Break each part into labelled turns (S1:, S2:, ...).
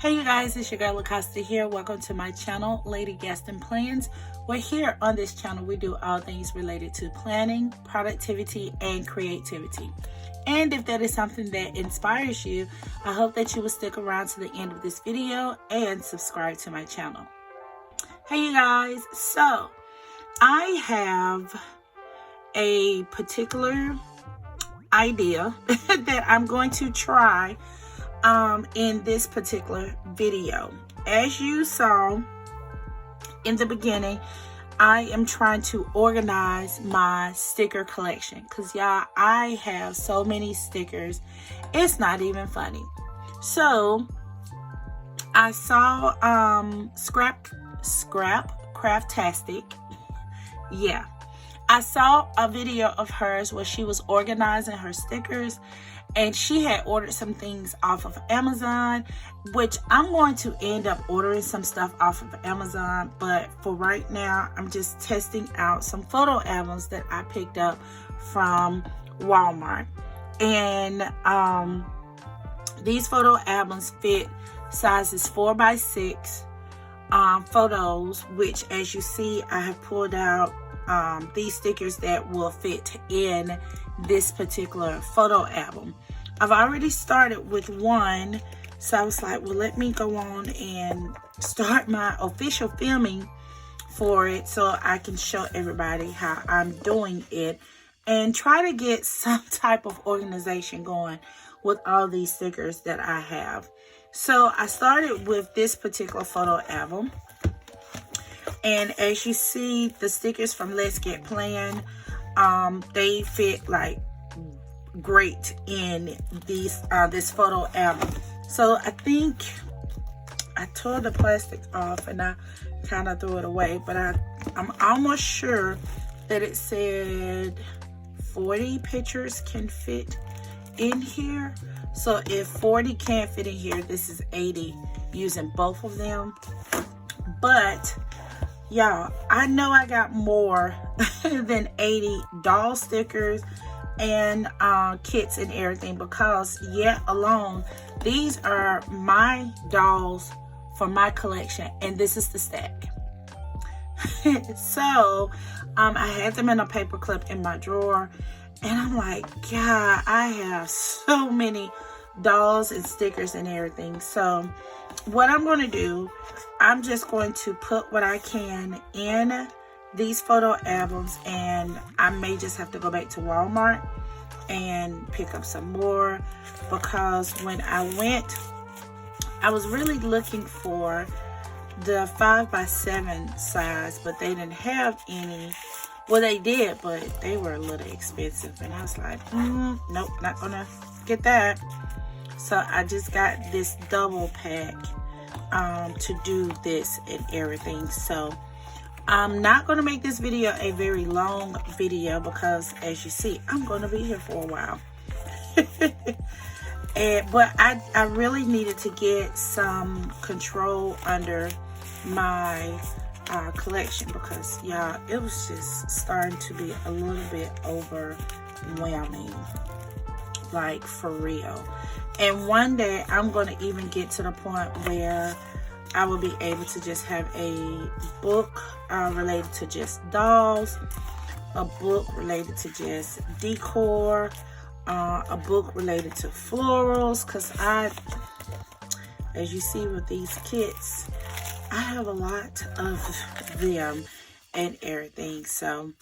S1: Hey you guys, it's your girl Costa here. Welcome to my channel, Lady Gaston Plans. We're here on this channel. We do all things related to planning, productivity, and creativity. And if that is something that inspires you, I hope that you will stick around to the end of this video and subscribe to my channel. Hey you guys, so I have a particular idea that I'm going to try in this particular video. As you saw in the beginning, I am trying to organize my sticker collection because y'all, I have so many stickers, it's not even funny. So I saw Scrap Craftastic. Yeah, I saw a video of hers where she was organizing her stickers, and she had ordered some things off of Amazon, which I'm going to end up ordering some stuff off of Amazon. But for right now, I'm just testing out some photo albums that I picked up from Walmart. And these photo albums fit sizes 4x6 photos, which as you see, I have pulled out these stickers that will fit in this particular photo album. I've already started with one, so I was like, well, let me go on and start my official filming for it so I can show everybody how I'm doing it and try to get some type of organization going with all these stickers that I have. So I started with this particular photo album, and as you see, the stickers from Let's Get Playing, they fit like great in these this photo album. So I think I tore the plastic off and I kind of threw it away, but I'm almost sure that it said 40 pictures can fit in here. So if 40 can't fit in here, this is 80 using both of them. But y'all, I know I got more than 80 doll stickers and kits and everything, because yet alone, these are my dolls for my collection, and this is the stack. So I had them in a paper clip in my drawer, and I'm like, God, I have so many dolls and stickers and everything. So what I'm going to do, I'm just going to put what I can in these photo albums, and I may just have to go back to Walmart and pick up some more, because when I went, I was really looking for the 5x7 size, but they didn't have any. Well, they did, but they were a little expensive, and I was like, nope, not gonna get that. So I just got this double pack to do this and everything. So I'm not going to make this video a very long video, because as you see, I'm going to be here for a while. But I really needed to get some control under my collection, because y'all, it was just starting to be a little bit overwhelming, like for real. And one day I'm going to even get to the point where I will be able to just have a book related to just dolls, a book related to just decor, a book related to florals, because as you see with these kits, I have a lot of them and everything. So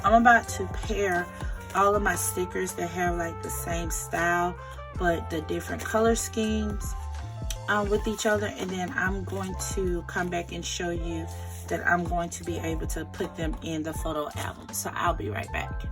S1: I'm about to pair all of my stickers that have like the same style but the different color schemes with each other, and then I'm going to come back and show you that I'm going to be able to put them in the photo album. So I'll be right back.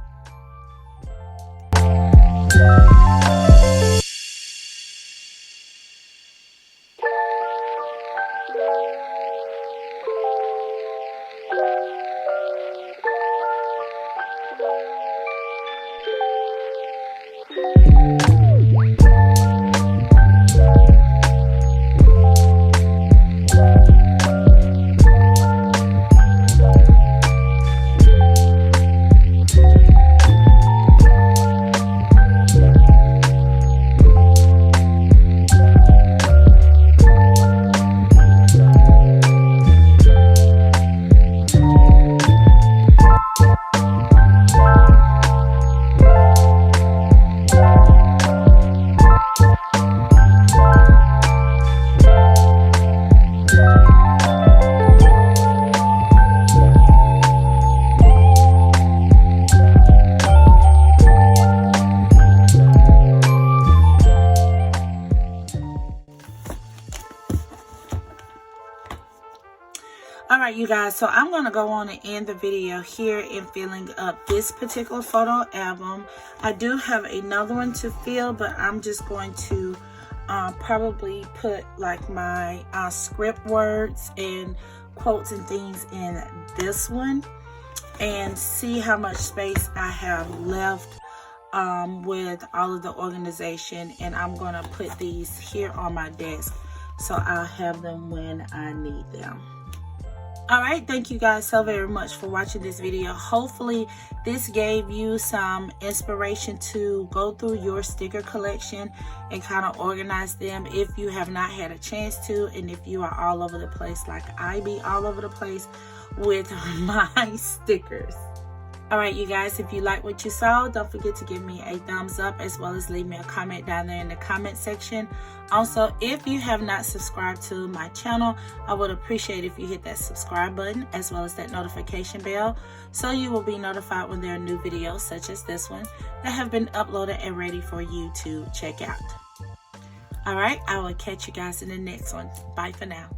S1: Alright you guys, so I'm going to go on and end the video here in filling up this particular photo album. I do have another one to fill, but I'm just going to probably put like my script words and quotes and things in this one and see how much space I have left with all of the organization, and I'm going to put these here on my desk so I'll have them when I need them. Alright, thank you guys so very much for watching this video. Hopefully this gave you some inspiration to go through your sticker collection and kind of organize them if you have not had a chance to, and if you are all over the place like I be all over the place with my stickers. Alright you guys, if you like what you saw, don't forget to give me a thumbs up as well as leave me a comment down there in the comment section. Also, if you have not subscribed to my channel, I would appreciate if you hit that subscribe button as well as that notification bell so you will be notified when there are new videos such as this one that have been uploaded and ready for you to check out. Alright, I will catch you guys in the next one. Bye for now.